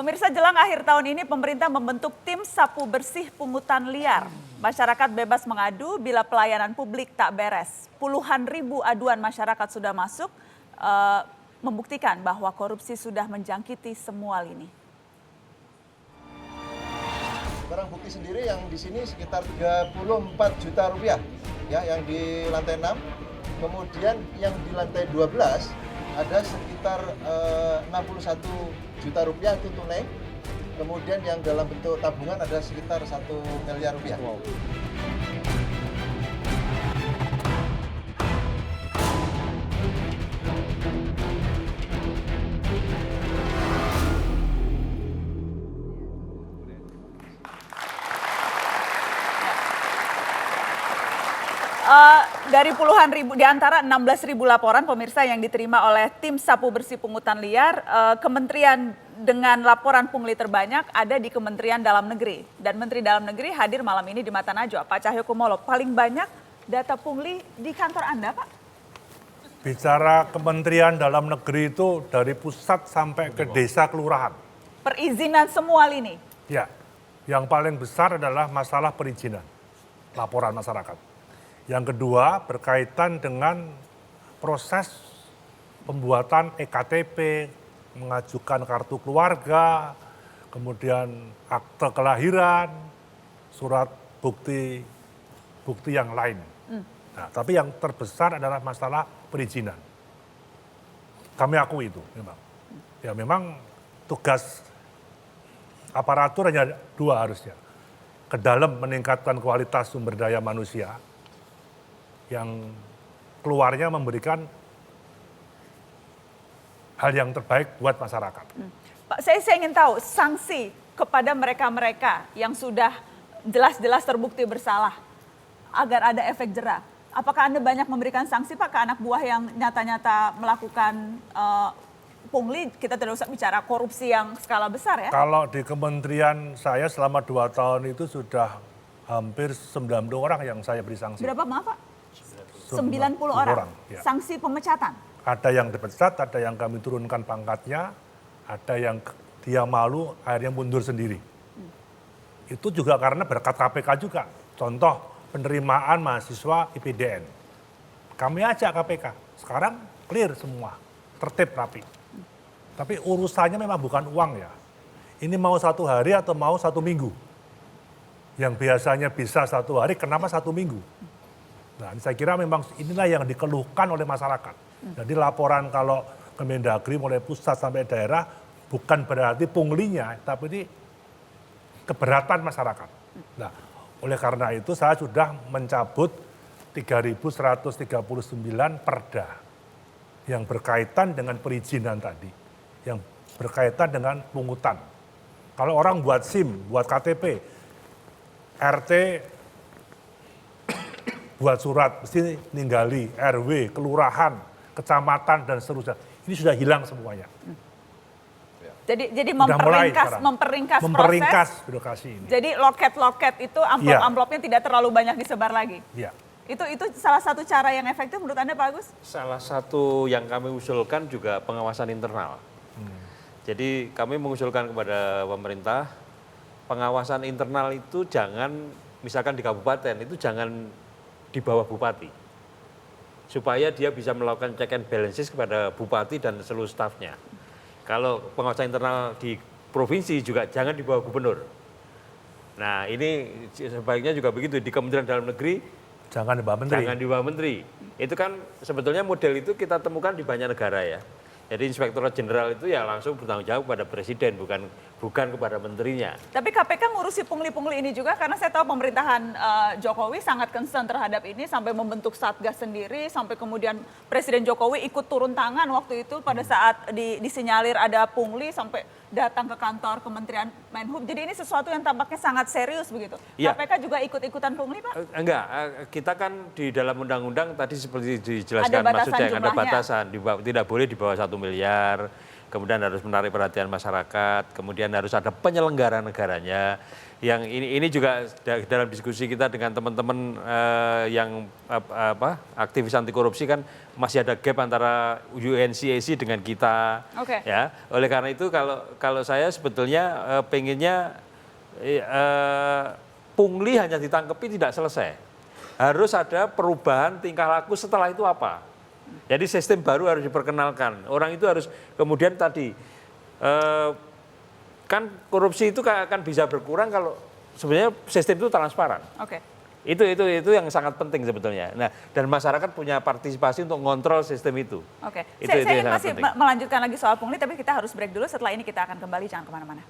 Pemirsa, jelang akhir tahun ini pemerintah membentuk tim sapu bersih pungutan liar. Masyarakat bebas mengadu bila pelayanan publik tak beres. Puluhan ribu aduan masyarakat sudah masuk, membuktikan bahwa korupsi sudah menjangkiti semua lini. Barang bukti sendiri yang di sini sekitar 34 juta rupiah, ya, yang di lantai 6. Kemudian yang di lantai 12 ada sekitar 61 juta rupiah itu tunai. Kemudian yang dalam bentuk tabungan ada sekitar 1 miliar rupiah. Wow. Dari puluhan ribu, di antara 16.000 laporan pemirsa yang diterima oleh tim sapu bersih pungutan liar, kementerian dengan laporan pungli terbanyak ada di Kementerian Dalam Negeri. Dan Menteri Dalam Negeri hadir malam ini di Mata Najwa, Pak Cahyokumolo. Paling banyak data pungli di kantor Anda, Pak? Bicara Kementerian Dalam Negeri itu dari pusat sampai ke desa kelurahan. Perizinan semua lini? Ya, yang paling besar adalah masalah perizinan, laporan masyarakat. Yang kedua berkaitan dengan proses pembuatan EKTP, mengajukan kartu keluarga, kemudian akte kelahiran, surat bukti yang lain. Nah, tapi yang terbesar adalah masalah perizinan. Kami akui itu memang. Ya memang tugas aparatur hanya dua harusnya. Ke dalam meningkatkan kualitas sumber daya manusia, yang keluarnya memberikan hal yang terbaik buat masyarakat. Pak, saya ingin tahu sanksi kepada mereka-mereka yang sudah jelas-jelas terbukti bersalah agar ada efek jera. Apakah Anda banyak memberikan sanksi, Pak, ke anak buah yang nyata-nyata melakukan pungli? Kita tidak usah bicara korupsi yang skala besar ya. Kalau di kementerian saya selama 2 tahun itu sudah hampir 90 orang yang saya beri sanksi. Berapa, maaf Pak? 90 orang. Ya. Sanksi pemecatan? Ada yang dipecat, ada yang kami turunkan pangkatnya, ada yang dia malu akhirnya mundur sendiri. Itu juga karena berkat KPK juga. Contoh penerimaan mahasiswa IPDN. Kami ajak KPK, sekarang clear semua, tertib rapi. Tapi urusannya memang bukan uang ya. Ini mau 1 hari atau mau 1 minggu. Yang biasanya bisa 1 hari, kenapa 1 minggu? Nah, saya kira memang inilah yang dikeluhkan oleh masyarakat. Jadi laporan kalau Kemendagri mulai pusat sampai daerah bukan berarti punglinya, tapi ini keberatan masyarakat. Nah, oleh karena itu saya sudah mencabut 3.139 perda yang berkaitan dengan perizinan tadi, yang berkaitan dengan pungutan. Kalau orang buat SIM, buat KTP, RT buat surat, mesti ninggali RW, kelurahan, kecamatan, dan seterusnya. Ini sudah hilang semuanya. Jadi memperingkas birokrasi ini. Jadi loket-loket itu amplop-amplopnya tidak terlalu banyak disebar lagi. Iya. Itu salah satu cara yang efektif menurut Anda, Pak Agus? Salah satu yang kami usulkan juga pengawasan internal. Jadi kami mengusulkan kepada pemerintah, pengawasan internal itu jangan, misalkan di kabupaten, itu jangan di bawah bupati. Supaya dia bisa melakukan check and balances kepada bupati dan seluruh stafnya. Kalau pengawasan internal di provinsi juga jangan di bawah gubernur. Nah ini sebaiknya juga begitu, di Kementerian Dalam Negeri jangan di bawah menteri. Jangan di bawah menteri. Itu kan sebetulnya model itu kita temukan di banyak negara ya. Jadi Inspektorat Jenderal itu ya langsung bertanggung jawab kepada presiden, bukan kepada menterinya. Tapi KPK ngurusi pungli-pungli ini juga karena saya tahu pemerintahan Jokowi sangat concern terhadap ini sampai membentuk Satgas sendiri, sampai kemudian Presiden Jokowi ikut turun tangan waktu itu pada saat disinyalir ada pungli sampai datang ke kantor Kementerian Menhub. Jadi ini sesuatu yang tampaknya sangat serius begitu. Ya. KPK juga ikut-ikutan pungli, Pak? Enggak, kita kan di dalam undang-undang tadi seperti dijelaskan maksudnya ada batasan, tidak boleh di bawah 1 miliar. kemudian harus menarik perhatian masyarakat, kemudian harus ada penyelenggara negaranya. Yang ini juga dalam diskusi kita dengan teman-teman yang aktivis anti korupsi kan masih ada gap antara UNCAC dengan kita. Oke. Ya, oleh karena itu kalau saya sebetulnya pengennya pungli hanya ditangkepi tidak selesai. Harus ada perubahan tingkah laku setelah itu apa. Jadi sistem baru harus diperkenalkan. Orang itu harus kemudian tadi kan korupsi itu akan bisa berkurang kalau sebenarnya sistem itu transparan. Oke. Itu yang sangat penting sebetulnya. Nah, dan masyarakat punya partisipasi untuk mengontrol sistem itu. Oke. Itu Saya yang ingin sangat masih penting. melanjutkan lagi soal pungli, tapi kita harus break dulu. Setelah ini kita akan kembali, jangan kemana-mana.